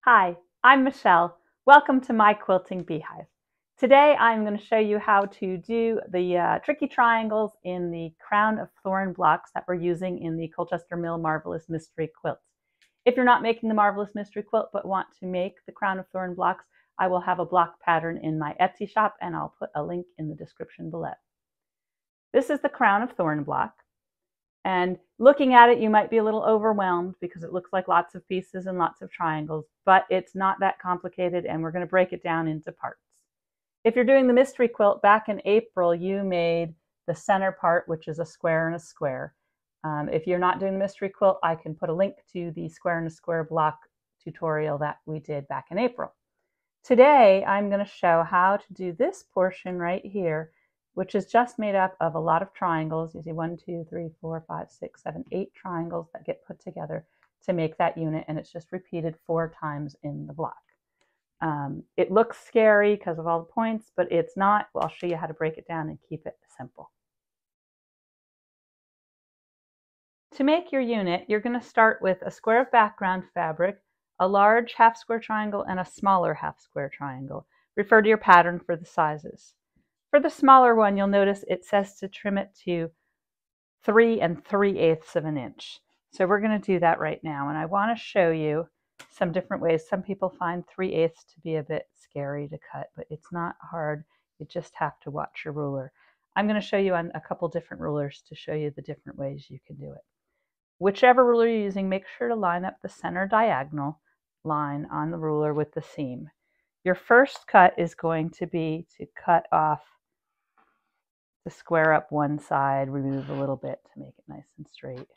Hi, I'm Michelle. Welcome to my quilting beehive. Today I'm going to show you how to do the tricky triangles in the Crown of Thorn blocks that we're using in the Colchester Mill Marvelous Mystery Quilt. If you're not making the Marvelous Mystery Quilt but want to make the Crown of Thorn blocks, I will have a block pattern in my Etsy shop and I'll put a link in the description below. This is the Crown of Thorn block. And looking at it, you might be a little overwhelmed because it looks like lots of pieces and lots of triangles, but it's not that complicated and we're going to break it down into parts. If you're doing the mystery quilt, back in April, you made the center part, which is a square and a square. If you're not doing the mystery quilt, I can put a link to the square and a square block tutorial that we did back in April. Today, I'm going to show how to do this portion right here, which is just made up of a lot of triangles. You see 1, 2, 3, 4, 5, 6, 7, 8 triangles that get put together to make that unit, and it's just repeated 4 times in the block. It looks scary because of all the points, but it's not. Well, I'll show you how to break it down and keep it simple. To make your unit, you're going to start with a square of background fabric, a large half square triangle, and a smaller half square triangle. Refer to your pattern for the sizes. For the smaller one, you'll notice it says to trim it to 3 3/8 of an inch. So we're going to do that right now. And I want to show you some different ways. Some people find 3/8 to be a bit scary to cut, but it's not hard. You just have to watch your ruler. I'm going to show you on a couple different rulers to show you the different ways you can do it. Whichever ruler you're using, make sure to line up the center diagonal line on the ruler with the seam. Your first cut is going to be to cut off, to square up one side, remove a little bit to make it nice and straight.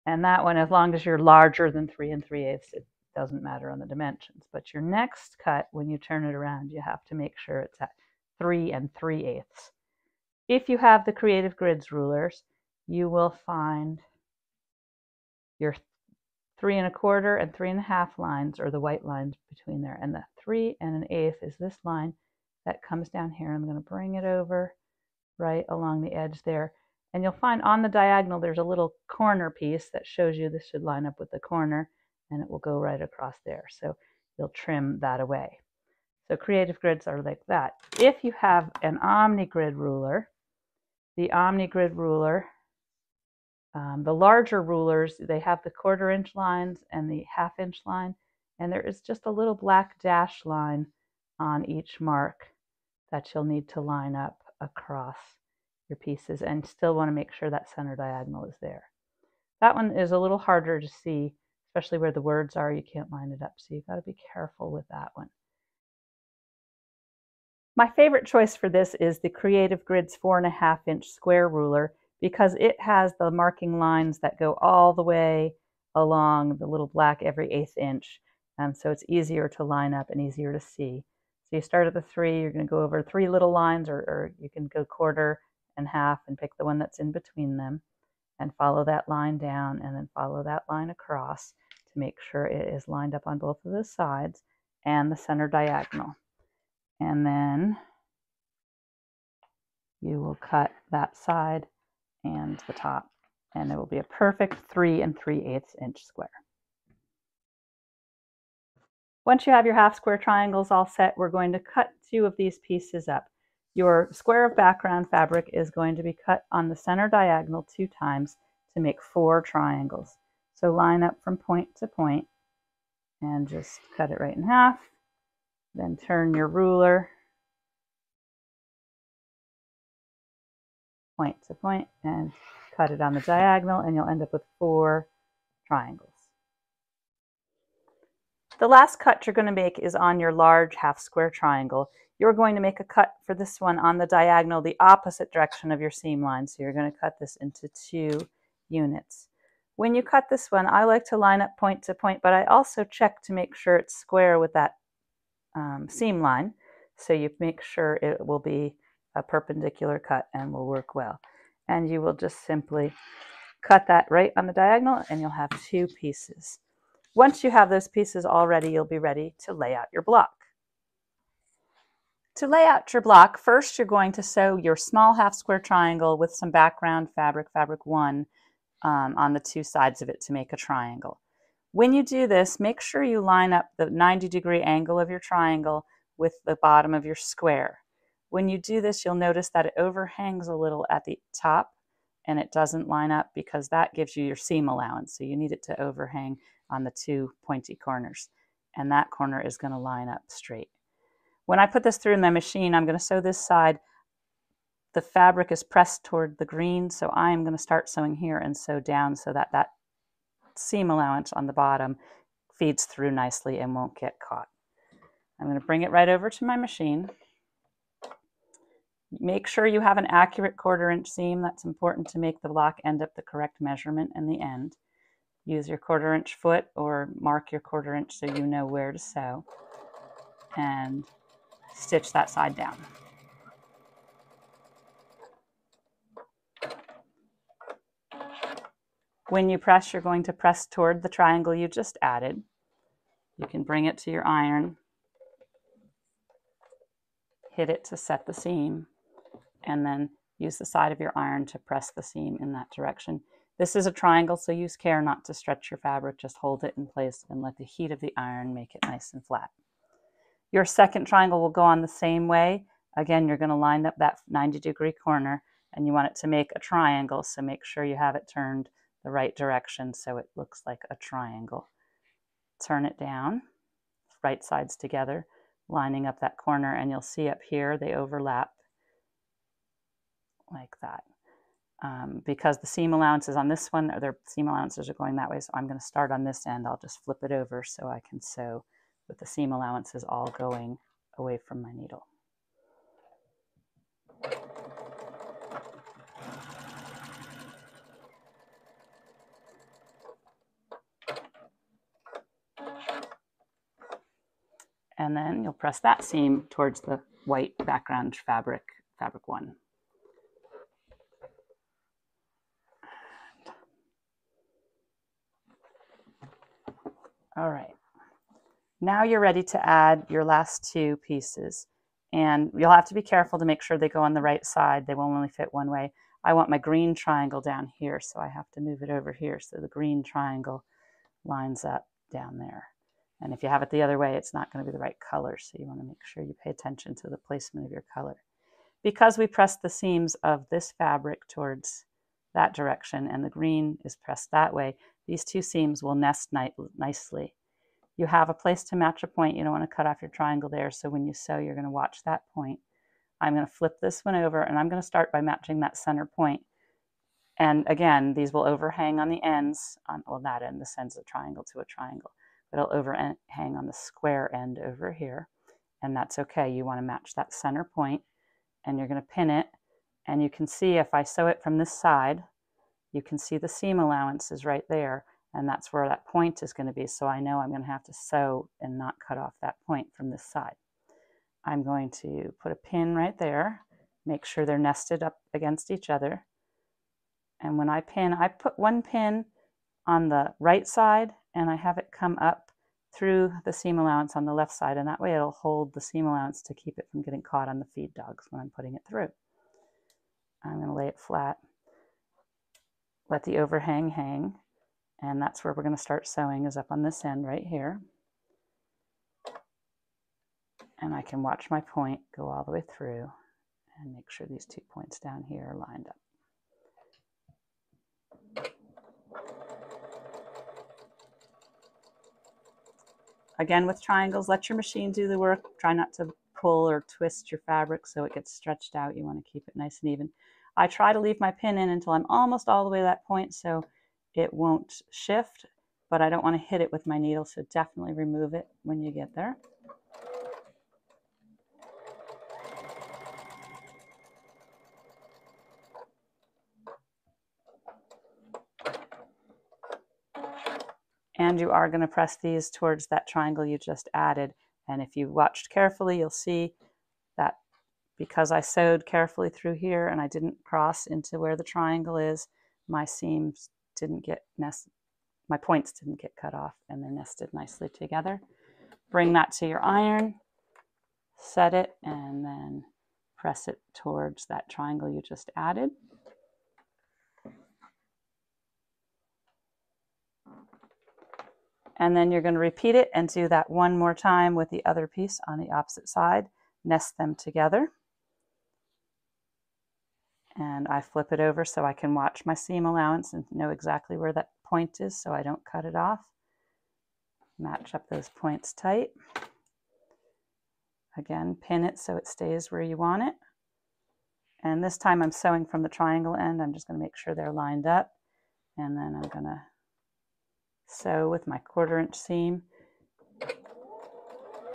And that one, as long as you're larger than 3 3/8, it doesn't matter on the dimensions. But your next cut, when you turn it around, you have to make sure it's at 3 3/8. If you have the Creative Grids rulers, you will find your 3 1/4 and 3 1/2 lines, or the white lines between there. And the 3 1/8 is this line that comes down here. I'm going to bring it over right along the edge there. And you'll find on the diagonal there's a little corner piece that shows you this should line up with the corner, and it will go right across there. So you'll trim that away. So Creative Grids are like that. If you have an OmniGrid ruler, the OmniGrid ruler, the larger rulers, they have the 1/4 inch lines and the 1/2 inch line, and there is just a little black dash line on each mark that you'll need to line up across your pieces, and still want to make sure that center diagonal is there. That one is a little harder to see, especially where the words are. You can't line it up, so you've got to be careful with that one. My favorite choice for this is the Creative Grids 4 1/2 inch square ruler, because it has the marking lines that go all the way along the little black every 1/8 inch, so it's easier to line up and easier to see. So you start at the 3, you're going to go over 3 little lines, or you can go 1/4 and 1/2 and pick the one that's in between them and follow that line down, and then follow that line across to make sure it is lined up on both of the sides and the center diagonal. And then you will cut that side and the top, and it will be a perfect 3 3/8 inch square. Once you have your half square triangles all set, we're going to cut 2 of these pieces up. Your square of background fabric is going to be cut on the center diagonal 2 times to make 4 triangles. So line up from point to point and just cut it right in half. Then turn your ruler point to point and cut it on the diagonal, and you'll end up with 4 triangles. The last cut you're going to make is on your large half square triangle. You're going to make a cut for this one on the diagonal, the opposite direction of your seam line. So you're going to cut this into 2 units. When you cut this one, I like to line up point to point, but I also check to make sure it's square with that seam line. So you make sure it will be a perpendicular cut and will work well. And you will just simply cut that right on the diagonal, and you'll have 2 pieces. Once you have those pieces all ready, you'll be ready to lay out your block. To lay out your block, first you're going to sew your small half square triangle with some background fabric, fabric 1, on the 2 sides of it to make a triangle. When you do this, make sure you line up the 90-degree angle of your triangle with the bottom of your square. When you do this, you'll notice that it overhangs a little at the top and it doesn't line up because that gives you your seam allowance. So you need it to overhang on the two pointy corners. And that corner is going to line up straight. When I put this through in my machine, I'm going to sew this side. The fabric is pressed toward the green, so I am going to start sewing here and sew down so that that seam allowance on the bottom feeds through nicely and won't get caught. I'm going to bring it right over to my machine. Make sure you have an accurate 1/4 inch seam. That's important to make the block end up the correct measurement in the end. Use your 1/4 inch foot or mark your 1/4 inch so you know where to sew, and stitch that side down. When you press, you're going to press toward the triangle you just added. You can bring it to your iron, hit it to set the seam, and then use the side of your iron to press the seam in that direction. This is a triangle, so use care not to stretch your fabric. Just hold it in place and let the heat of the iron make it nice and flat. Your second triangle will go on the same way. Again, you're going to line up that 90-degree corner, and you want it to make a triangle, so make sure you have it turned the right direction so it looks like a triangle. Turn it down, right sides together, lining up that corner, and you'll see up here they overlap like that. Because the seam allowance is on this one, their seam allowances are going that way, so I'm going to start on this end. I'll just flip it over so I can sew with the seam allowances all going away from my needle. And then you'll press that seam towards the white background fabric 1. All right, now you're ready to add your last 2 pieces. And you'll have to be careful to make sure they go on the right side. They will only fit one way. I want my green triangle down here, so I have to move it over here so the green triangle lines up down there. And if you have it the other way, it's not going to be the right color, so you want to make sure you pay attention to the placement of your color. Because we pressed the seams of this fabric towards that direction and the green is pressed that way, these 2 seams will nest nicely. You have a place to match a point. You don't want to cut off your triangle there, so when you sew, you're going to watch that point. I'm going to flip this one over, and I'm going to start by matching that center point. And again, these will overhang on the ends, well, that end, this end's a triangle to a triangle, but it'll overhang on the square end over here, and that's okay. You want to match that center point, and you're going to pin it, and you can see if I sew it from this side, you can see the seam allowance is right there, and that's where that point is going to be, so I know I'm going to have to sew and not cut off that point from this side. I'm going to put a pin right there, make sure they're nested up against each other, and when I pin, I put one pin on the right side, and I have it come up through the seam allowance on the left side, and that way it'll hold the seam allowance to keep it from getting caught on the feed dogs when I'm putting it through. I'm going to lay it flat, let the overhang hang, and that's where we're going to start sewing, is up on this end right here. And I can watch my point go all the way through and make sure these 2 points down here are lined up. Again, with triangles, let your machine do the work. Try not to pull or twist your fabric so it gets stretched out. You want to keep it nice and even. I try to leave my pin in until I'm almost all the way to that point so it won't shift, but I don't want to hit it with my needle, so definitely remove it when you get there. And you are going to press these towards that triangle you just added. And if you watched carefully, you'll see that because I sewed carefully through here and I didn't cross into where the triangle is, my seams didn't get nested, my points didn't get cut off, and they're nested nicely together. Bring that to your iron, set it, and then press it towards that triangle you just added. And then you're going to repeat it and do that one more time with the other piece on the opposite side. Nest them together. And I flip it over so I can watch my seam allowance and know exactly where that point is so I don't cut it off. Match up those points tight. Again, pin it so it stays where you want it. And this time I'm sewing from the triangle end. I'm just going to make sure they're lined up. And then I'm going to sew with my 1/4 inch seam.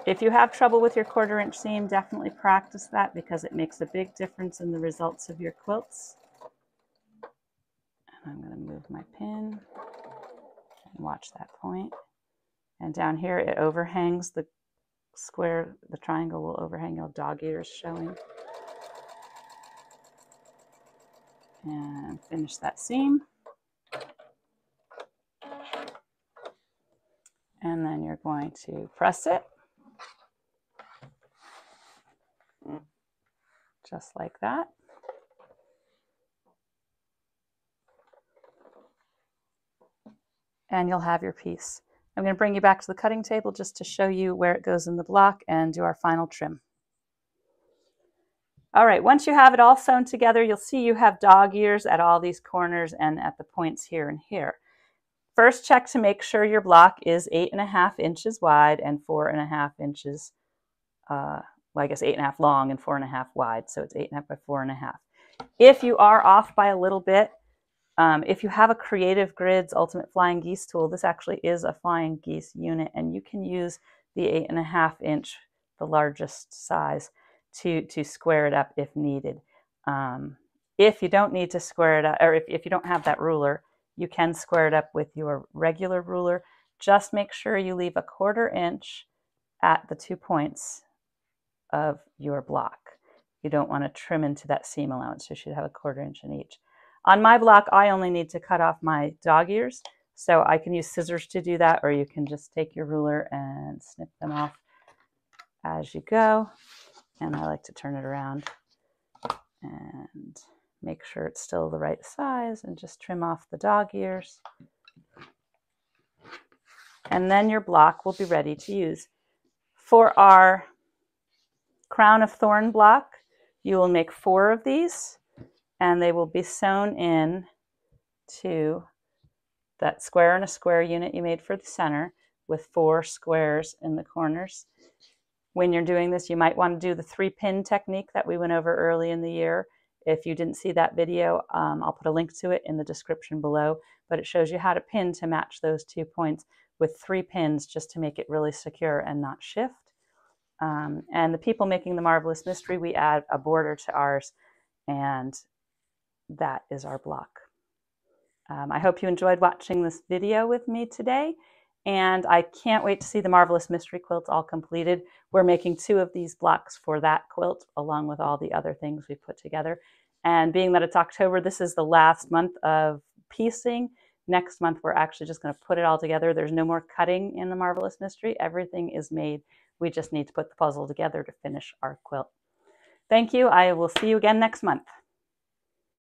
If you have trouble with your 1/4 inch seam, definitely practice that because it makes a big difference in the results of your quilts. And I'm going to move my pin and watch that point. And down here it overhangs the square, the triangle will overhang, your dog ears showing. And finish that seam. And then you're going to press it. Just like that. And you'll have your piece. I'm going to bring you back to the cutting table just to show you where it goes in the block and do our final trim. All right, once you have it all sewn together, you'll see you have dog ears at all these corners and at the points here and here. First, check to make sure your block is 8.5 inches wide and 4.5 inches, well, I guess 8.5 long and 4.5 wide, so it's 8.5 by 4.5. If you are off by a little bit, if you have a Creative Grids Ultimate Flying Geese tool, this actually is a Flying Geese unit, and you can use the 8.5 inch, the largest size, to square it up if needed. If you don't need to square it up, or if you don't have that ruler, you can square it up with your regular ruler. Just make sure you leave a 1/4 inch at the 2 points of your block. You don't want to trim into that seam allowance. You should have a 1/4 inch in each. On my block, I only need to cut off my dog ears, so I can use scissors to do that, or you can just take your ruler and snip them off as you go. And I like to turn it around and make sure it's still the right size and just trim off the dog ears. And then your block will be ready to use. For our Crown of Thorn block, you will make 4 of these, and they will be sewn in to that square and a square unit you made for the center with 4 squares in the corners. When you're doing this, you might want to do the 3-pin technique that we went over early in the year. If you didn't see that video, I'll put a link to it in the description below, but it shows you how to pin to match those 2 points with 3 pins just to make it really secure and not shift. And the people making the Marvelous Mystery, we add a border to ours, and that is our block. I hope you enjoyed watching this video with me today, and I can't wait to see the Marvelous Mystery quilts all completed. We're making 2 of these blocks for that quilt, along with all the other things we put together. And being that it's October, this is the last month of piecing. Next month, we're actually just going to put it all together. There's no more cutting in the Marvelous Mystery. Everything is made. We just need to put the puzzle together to finish our quilt. Thank you. I will see you again next month.